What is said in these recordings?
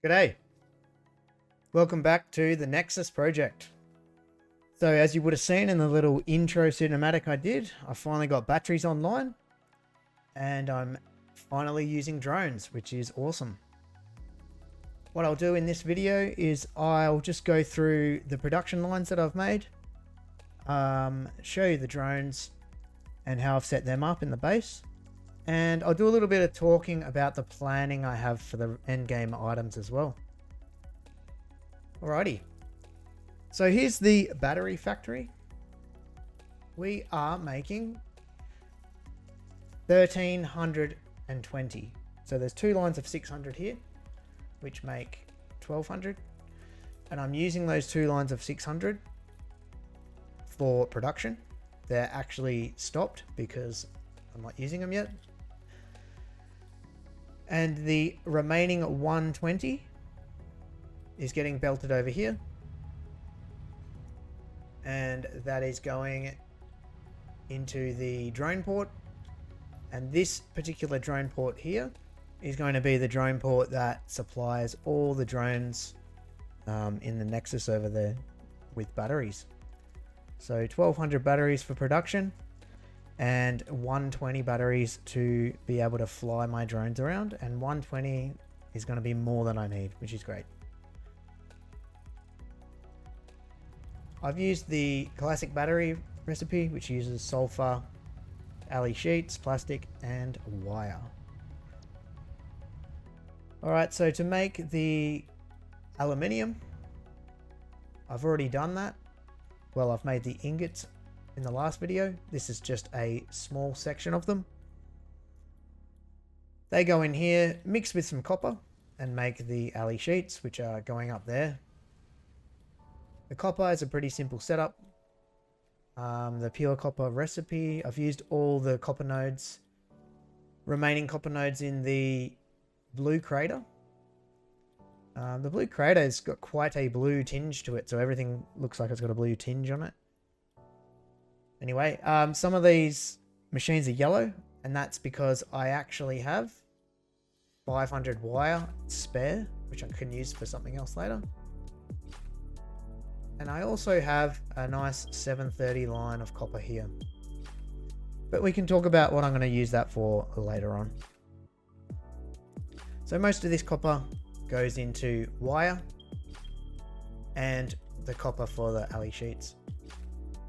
G'day, welcome back to the Nexus project. So as you would have seen in the little intro cinematic I did, I finally got batteries online and I'm finally using drones, which is awesome. What I'll do in this video is I'll just go through the production lines that I've made, show you the drones and how I've set them up in the base. And I'll do a little bit of talking about the planning I have for the endgame items as well. Alrighty. So here's the battery factory. We are making 1320. So there's two lines of 600 here, which make 1200. And I'm using those two lines of 600 for production. They're actually stopped because I'm not using them yet. And the remaining 120 is getting belted over here and that is going into the drone port. And this particular drone port here is going to be the drone port that supplies all the drones in the Nexus over there with batteries. So 1200 batteries for production and 120 batteries to be able to fly my drones around, and 120 is going to be more than I need, which is great. I've used the classic battery recipe, which uses sulfur, alley sheets, plastic, and wire. Alright, so to make the aluminium, I've already done that. Well, I've made the ingots in the last video. This is just a small section of them. They go in here, mixed with some copper, and make the alley sheets, which are going up there. The copper is a pretty simple setup. The pure copper recipe, I've used all the copper nodes, remaining copper nodes in the blue crater. The blue crater has got quite a blue tinge to it, so everything looks like it's got a blue tinge on it. Anyway, some of these machines are yellow, and that's because I actually have 500 wire spare, which I can use for something else later. And I also have a nice 730 line of copper here. But we can talk about what I'm going to use that for later on. So most of this copper goes into wire and the copper for the alley sheets.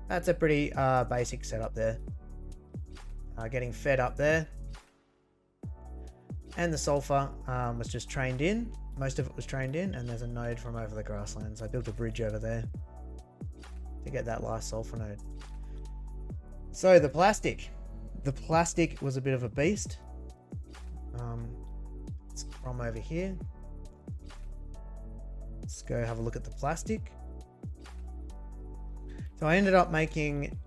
That's a pretty basic setup there. Getting fed up there. And the sulfur was just trained in. Most of it was trained in, and there's a node from over the grasslands. I built a bridge over there to get that last sulfur node. So the plastic. The plastic was a bit of a beast. It's from over here. Let's go have a look at the plastic. So I ended up making,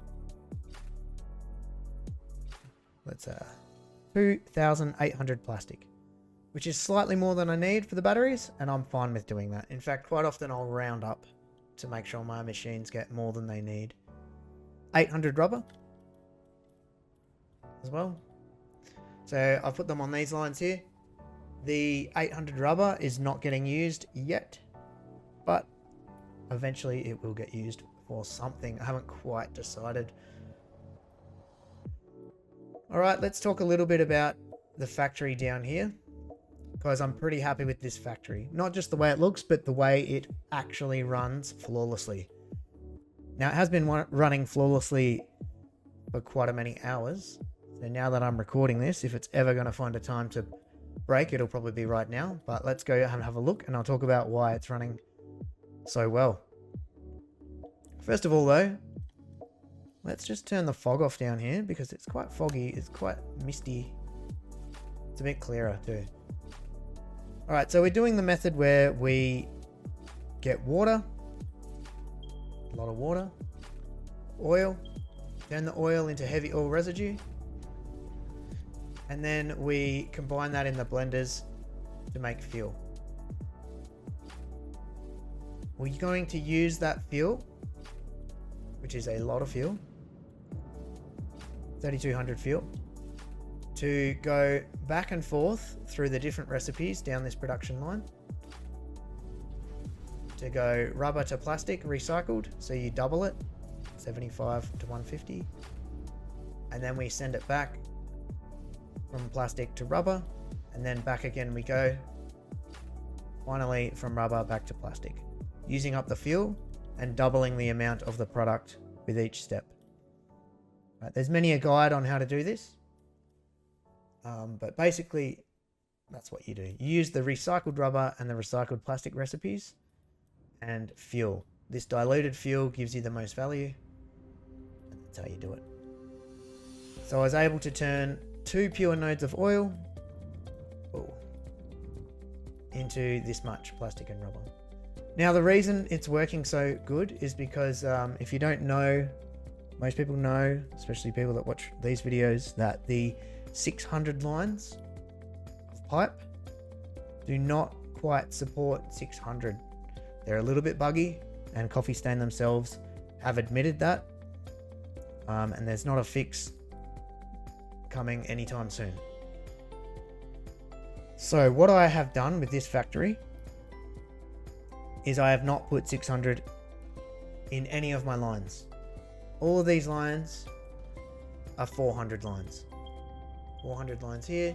2,800 plastic, which is slightly more than I need for the batteries, and I'm fine with doing that. In fact, quite often I'll round up to make sure my machines get more than they need. 800 rubber as well. So I've put them on these lines here. The 800 rubber is not getting used yet, but eventually it will get used for something. I haven't quite decided. All right, let's talk a little bit about the factory down here, because I'm pretty happy with this factory. Not just the way it looks, but the way it actually runs flawlessly. Now, it has been running flawlessly for quite a many hours. So now that I'm recording this, if it's ever going to find a time to break, it'll probably be right now. But let's go and have a look, and I'll talk about why it's running so well. First of all, though, let's just turn the fog off down here, because it's quite foggy. It's quite misty. It's a bit clearer too. All right, so we're doing the method where we get water, a lot of water, oil, turn the oil into heavy oil residue, and then we combine that in the blenders to make fuel. We're going to use that fuel, which is a lot of fuel, 3,200 fuel, to go back and forth through the different recipes down this production line, to go rubber to plastic recycled, so you double it, 75 to 150, and then we send it back from plastic to rubber, and then back again we go, finally from rubber back to plastic, using up the fuel and doubling the amount of the product with each step. Right, there's many a guide on how to do this, but basically that's what you do. You use the recycled rubber and the recycled plastic recipes and fuel. This diluted fuel gives you the most value, and that's how you do it. So I was able to turn 2 pure nodes of oil into this much plastic and rubber. Now the reason it's working so good is because if you don't know, most people know, especially people that watch these videos, that the 600 lines of pipe do not quite support 600. They're a little bit buggy and coffee stain themselves have admitted that. And there's not a fix coming anytime soon. So what I have done with this factory is I have not put 600 in any of my lines. All of these lines are 400 lines. 400 lines here.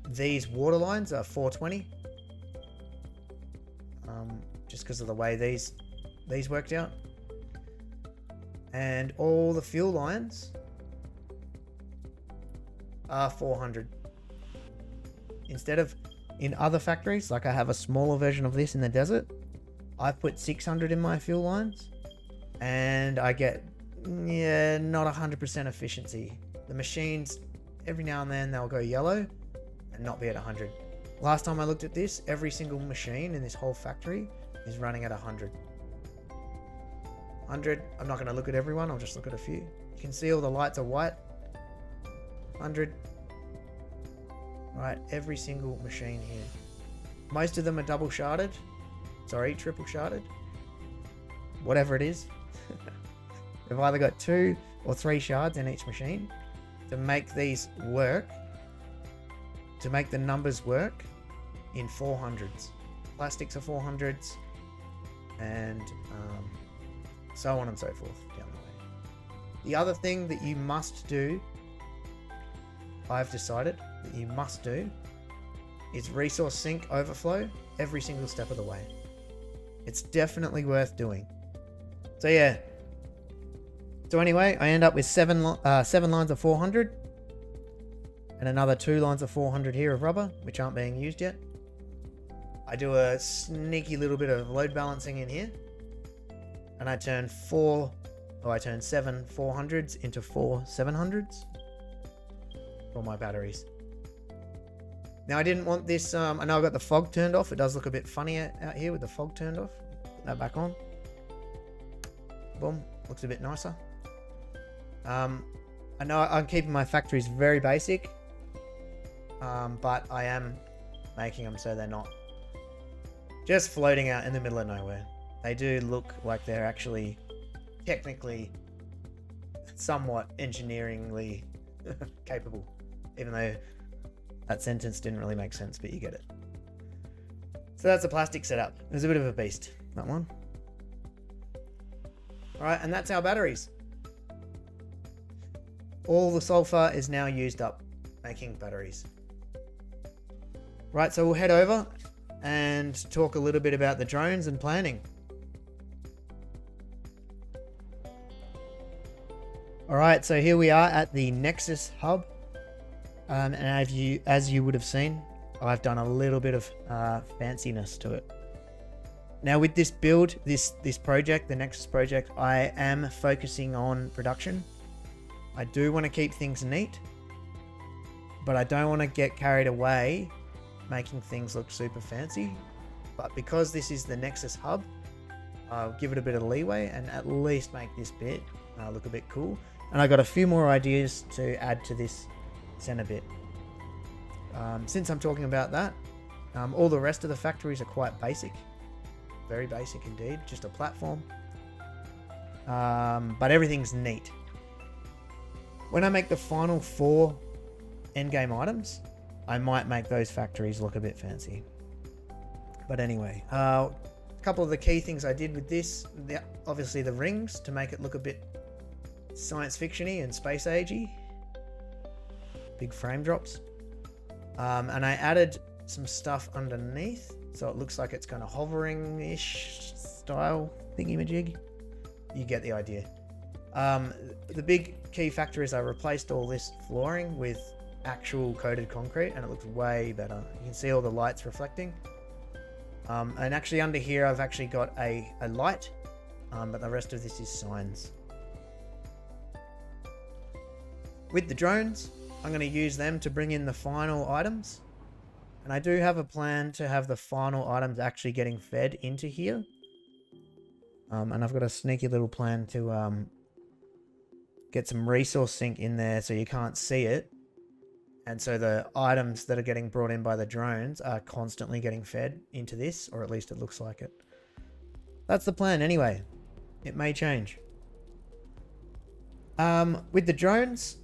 These water lines are 420. Just because of the way these worked out. And all the fuel lines are 400. Instead of in other factories, like I have a smaller version of this in the desert, I've put 600 in my fuel lines and I get, not 100% efficiency. The machines, every now and then they'll go yellow and not be at 100. Last time I looked at this, every single machine in this whole factory is running at 100. 100, I'm not going to look at everyone, I'll just look at a few. You can see all the lights are white. 100. Right, every single machine here. Most of them are double sharded. Sorry, triple sharded. Whatever it is. They've either got 2 or 3 shards in each machine to make these work, to make the numbers work in 400s. Plastics are 400s, and so on and so forth down the way. The other thing that you must do, I've decided that you must do, is resource sink overflow every single step of the way. It's definitely worth doing. So yeah. So anyway, I end up with 7 lines of 400 and another 2 lines of 400 here of rubber, which aren't being used yet. I do a sneaky little bit of load balancing in here, and I turn 7 400s into 4 700s for my batteries. Now I didn't want this, I know I got the fog turned off. It does look a bit funny out here with the fog turned off. Put that back on. Boom, looks a bit nicer. I know I'm keeping my factories very basic, but I am making them so they're not just floating out in the middle of nowhere. They do look like they're actually technically somewhat engineeringly capable, even though that sentence didn't really make sense, but you get it. So that's the plastic setup. It was a bit of a beast, that one. Alright, and that's our batteries. All the sulfur is now used up making batteries. Right, so we'll head over and talk a little bit about the drones and planning. Alright, so here we are at the Nexus Hub. And as you would have seen, I've done a little bit of fanciness to it. Now with this build, this project, the Nexus project, I am focusing on production. I do want to keep things neat, but I don't want to get carried away making things look super fancy. But because this is the Nexus Hub, I'll give it a bit of leeway and at least make this bit look a bit cool. And I got a few more ideas to add to this center bit. Since I'm talking about that, all the rest of the factories are quite basic. Very basic indeed, just a platform. But everything's neat. When I make the final 4 endgame items, I might make those factories look a bit fancy. But anyway, a couple of the key things I did with this, obviously the rings to make it look a bit science fiction-y and space agey. Big frame drops. And I added some stuff underneath, so it looks like it's kind of hovering-ish style thingy-majig. You get the idea. The big key factor is I replaced all this flooring with actual coated concrete, and it looks way better. You can see all the lights reflecting. And actually under here I've actually got a light, but the rest of this is signs. With the drones, I'm going to use them to bring in the final items. And I do have a plan to have the final items actually getting fed into here. And I've got a sneaky little plan to get some resource sink in there so you can't see it. And so the items that are getting brought in by the drones are constantly getting fed into this, or at least it looks like it. That's the plan anyway. It may change. With the drones,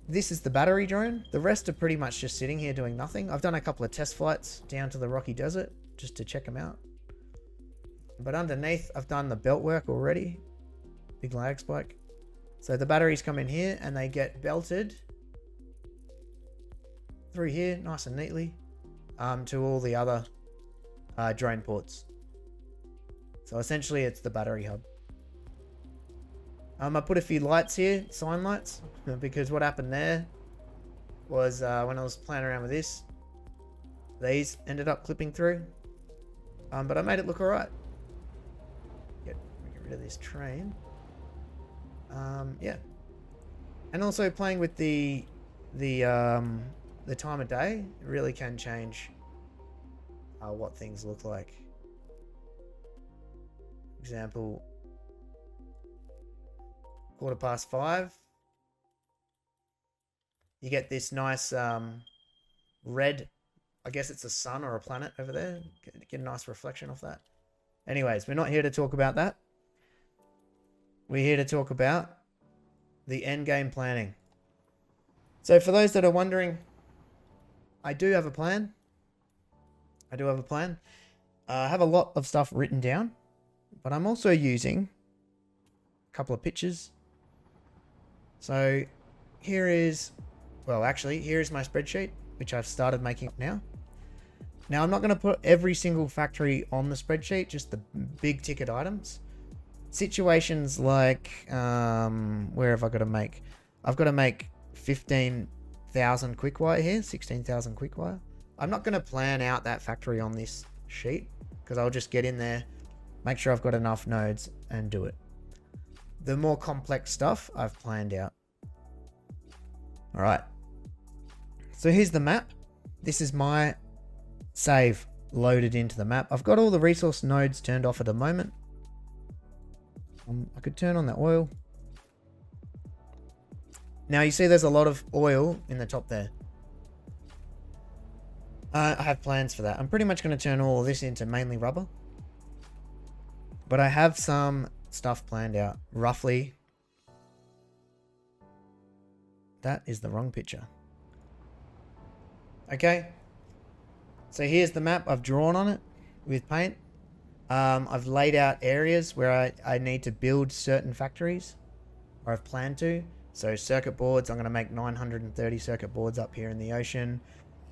this is the battery drone. The rest are pretty much just sitting here doing nothing. I've done a couple of test flights down to the Rocky Desert just to check them out. But underneath, I've done the belt work already. Big lag spike. So the batteries come in here and they get belted through here nice and neatly to all the other drone ports. So essentially it's the battery hub. I put a few lights here, sign lights, because what happened there was when I was playing around with this, these ended up clipping through. But I made it look alright. Get rid of this train. Yeah. And also playing with the time of day really can change what things look like. Example, 5:15. You get this nice red, I guess it's a sun or a planet over there. Get a nice reflection off that. Anyways, we're not here to talk about that. We're here to talk about the end game planning. So for those that are wondering, I do have a plan. I have a lot of stuff written down, but I'm also using a couple of pictures. So here is my spreadsheet, which I've started making now. Now I'm not going to put every single factory on the spreadsheet, just the big ticket items. Situations like, where have I got to make? I've got to make 15,000 quick wire here, 16,000 quick wire. I'm not going to plan out that factory on this sheet because I'll just get in there, make sure I've got enough nodes and do it. The more complex stuff I've planned out. All right. So here's the map. This is my save loaded into the map. I've got all the resource nodes turned off at the moment. I could turn on the oil. Now you see there's a lot of oil in the top there. I have plans for that. I'm pretty much going to turn all of this into mainly rubber. But I have some stuff planned out. Roughly. That is the wrong picture. Okay. So here's the map. I've drawn on it with paint. I've laid out areas where I need to build certain factories. Or I've planned to. So circuit boards. I'm going to make 930 circuit boards up here in the ocean.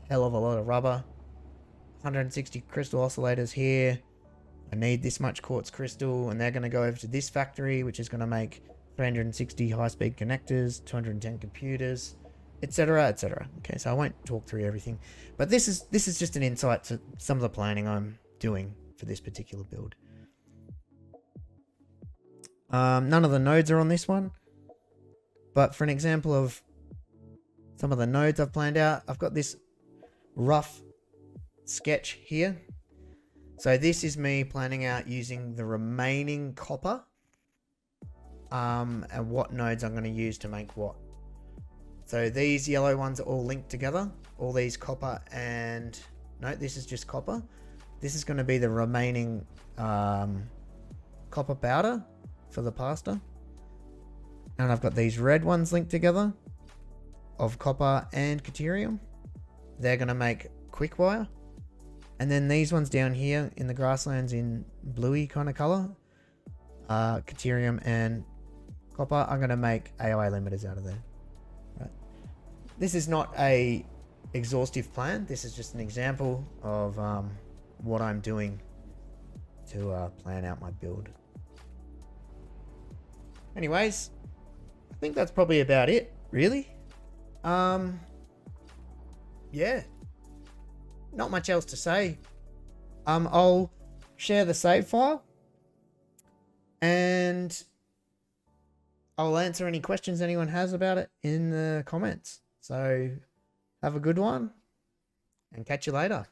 Hell of a lot of rubber. 160 crystal oscillators here. I need this much quartz crystal, and they're going to go over to this factory, which is going to make 360 high-speed connectors, 210 computers, etc., etc. Okay, so I won't talk through everything, but this is just an insight to some of the planning I'm doing for this particular build. None of the nodes are on this one, but for an example of some of the nodes I've planned out, I've got this rough sketch here. So this is me planning out using the remaining copper and what nodes I'm going to use to make what. So these yellow ones are all linked together. All these copper and... No, this is just copper. This is going to be the remaining copper powder for the pasta. And I've got these red ones linked together of copper and caterium. They're going to make quick wire. And then these ones down here in the grasslands in bluey kind of color, caterium and copper, I'm going to make AOA limiters out of there. Right. This is not a exhaustive plan. This is just an example of what I'm doing to plan out my build. Anyways, I think that's probably about it, really. Yeah. Not much else to say. I'll share the save file and I'll answer any questions anyone has about it in the comments. So have a good one and catch you later.